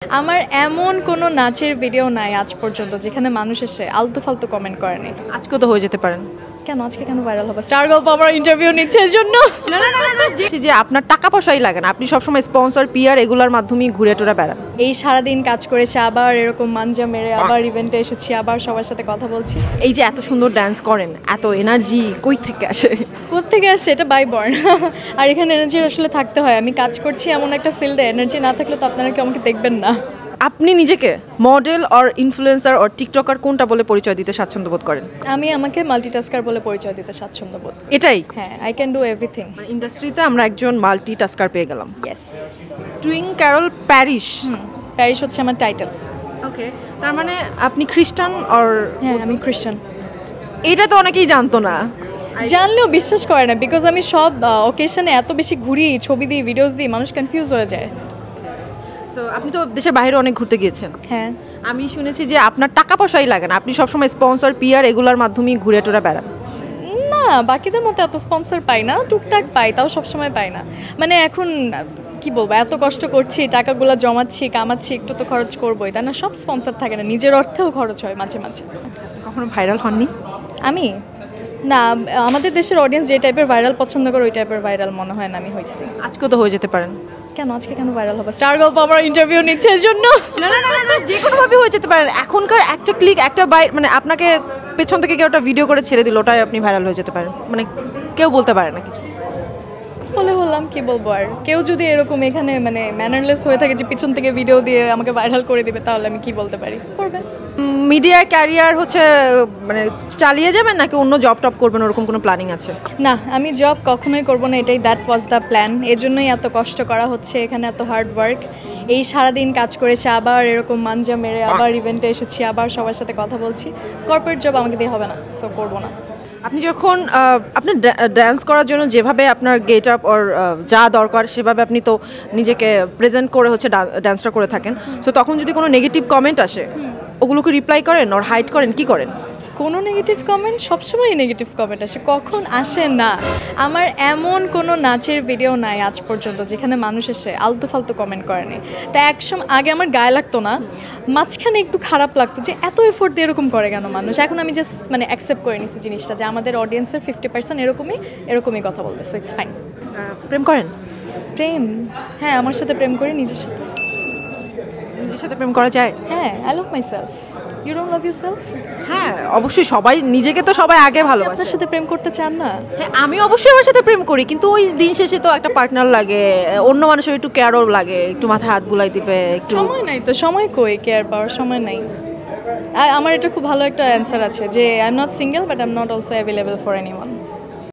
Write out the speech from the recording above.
আমার এমন কোনো নাচের ভিডিও নাই আজ পর্যন্ত যেখানে মানুষ এসে আলতু ফালতু কমেন্ট করেনি। আজকে তো হয়ে যেতে পারেন। কেন আজকে কেন ভাইরাল হবে? স্টার গল্প আমার ইন্টারভিউ নিচ্ছে এজন্য। না না না না যে আপনার টাকা পয়সাই লাগে না, আপনি সবসময় স্পন্সর পিআর এগুলোর মাধ্যমেই ঘুরে টুরে বেড়ান। এই সারাদিন কাজ করেছে, আবার এরকম মানজা মেরে আবার ইভেন্টে এসেছি, আবার সবার সাথে কথা বলছি। এই যে এত সুন্দর ডান্স করেন, এত এনার্জি কই থেকে আসে? কোত্থেকে আসে এটা বাই বর্ন। আর এখানে এনার্জি আসলে থাকতে হয়। আমি কাজ করছি এমন একটা ফিল্ডে, এনার্জি না থাকলে তো আপনারা কি আমাকে দেখবেন না। আপনি নিজেকে model or influencer or TikToker কোনটা বলে পরিচয় দিতে স্বাচ্ছন্দ্য বোধ করেন? আমি আমাকে মাল্টিটাস্কার বলে পরিচয় দিতে স্বাচ্ছন্দ্য বোধ। এটাই? হ্যাঁ, আই ক্যান ডু এভরিথিং। ইন্ডাস্ট্রিতে আমরা একজন মাল্টিটাস্কার পেয়ে গেলাম। ইয়েস। টুইং ক্যারল প্যারিশ। প্যারিশ হচ্ছে আমার টাইটেল। ওকে, তার মানে আপনি খ্রিস্টান অর? হ্যাঁ, আমি খ্রিস্টান। এটা তো অনেকেই জানতো না। জানলেও বিশ্বাস করে না, বিকজ আমি সব অকেশনে এত বেশি ঘুরি, ছবি দিই, ভিডিওস দিই, মানুষ কনফিউজ হয়ে যায়। তো আপনি তো দেশের বাইরে অনেক ঘুরতে গিয়েছেন। হ্যাঁ, আমি শুনেছি যে আপনার টাকা পয়সাই লাগে না, আপনি সবসময় স্পন্সর পিআর এগুলোর মাধ্যমেই ঘুরে টুরে বেড়ান। না বাকিদের মতো এত স্পন্সর পাই না, টুকটাক পাই, তাও সবসময় পাই না। মানে এখন কি বলবো, এত কষ্ট করছি, টাকাগুলো জমাচ্ছি, কামাচ্ছি, একটু তো খরচ করবোই, তাই না? সব স্পন্সর থাকে না, নিজের অর্থেও খরচ হয় মাঝে মাঝে। কখনো ভাইরাল হননি? আমি না, আমাদের দেশের অডিয়েন্স যে টাইপের ভাইরাল পছন্দ করে ওই টাইপের ভাইরাল মনে হয় না আমি হয়েছি। আজকেও তো হয়ে যেতে পারেন। কেন আজকে কেন ভাইরাল হবে? স্টার গল্প আমার ইন্টারভিউ নিচ্ছে এজন্য। না না না না যে কোনোভাবে হয়ে যেতে পারেন। এখনকার একটা ক্লিক, একটা মানে আপনাকে পেছন থেকে কেউ একটা ভিডিও করে ছেড়ে দিল, ওটাই আপনি ভাইরাল হয়ে যেতে পারেন। মানে কেউ বলতে পারে না কিছু। বললাম কি বলবো, আর কেউ যদি এরকম এখানে মানে ম্যানারলেস হয়ে থাকে যে পিছন থেকে ভিডিও দিয়ে আমাকে ভাইরাল করে দিবে, তাহলে আমি কি বলতে পারি? করবে। মিডিয়া ক্যারিয়ার হচ্ছে মানে চালিয়ে যাবেন নাকি অন্য জব টপ করবেন, ওরকম কোনো প্ল্যানিং আছে? না, আমি জব কখনোই করবো না, এটাই দ্যাট ওয়াজ দ্য প্ল্যান। এজন্যই এত কষ্ট করা হচ্ছে এখানে, এত হার্ড ওয়ার্ক। এই সারাদিন কাজ করেছে, আবার এরকম মানজা মেরে আবার ইভেন্টে এসেছি, আবার সবার সাথে কথা বলছি। কর্পোরেট জব আমাকে দিয়ে হবে না, সো করবো না। আপনি যখন আপনার ড্যান্স করার জন্য যেভাবে আপনার গেট আপ ওর যা দরকার সেভাবে আপনি তো নিজেকে প্রেজেন্ট করে হচ্ছে ড্যান্সটা করে থাকেন, সো তখন যদি কোনো নেগেটিভ কমেন্ট আসে ওগুলোকে রিপ্লাই করেন ওর হাইড করেন, কি করেন? কোনো নেগেটিভ কমেন্ট, সবসময় নেগেটিভ কমেন্ট আসে, কখন আসে না। আমার এমন কোনো নাচের ভিডিও নাই আজ পর্যন্ত যেখানে মানুষ এসে আলতু ফালতু কমেন্ট করেনি। তাই একসময় আগে আমার গায়ে লাগতো না, মাঝখানে একটু খারাপ লাগতো যে এত এফোর্ট দিয়ে এরকম করে কেন মানুষ। এখন আমি জাস্ট মানে অ্যাকসেপ্ট করে নিছি জিনিসটা, যে আমাদের অডিয়েন্সের 50% এরকমই কথা বলবে, সো ইটস ফাইন। প্রেম করেন? প্রেম? হ্যাঁ, আমার সাথে প্রেম করি, নিজের সাথে। নিজের সাথে প্রেম করা যায়? হ্যাঁ, I love myself. You don't love yourself? হ্যাঁ অবশ্যই, সবাই নিজেকে তো সবাই আগে ভালোবাসে। আপনার সাথে প্রেম করতে চান না? হ্যাঁ আমি অবশ্যই আমার সাথে প্রেম করি, কিন্তু ওই দিন শেষে তো একটা পার্টনার লাগে, অন্য মানুষের একটু কেয়ারও লাগে, একটু মাথায় হাত বুলাই দিবে, একটু। সময় নাই তো, সময় কই কেয়ার পাওয়ার, সময় নাই। আমার এটা খুব ভালো একটা অ্যান্সার আছে যে I am not single but I am not also available for anyone.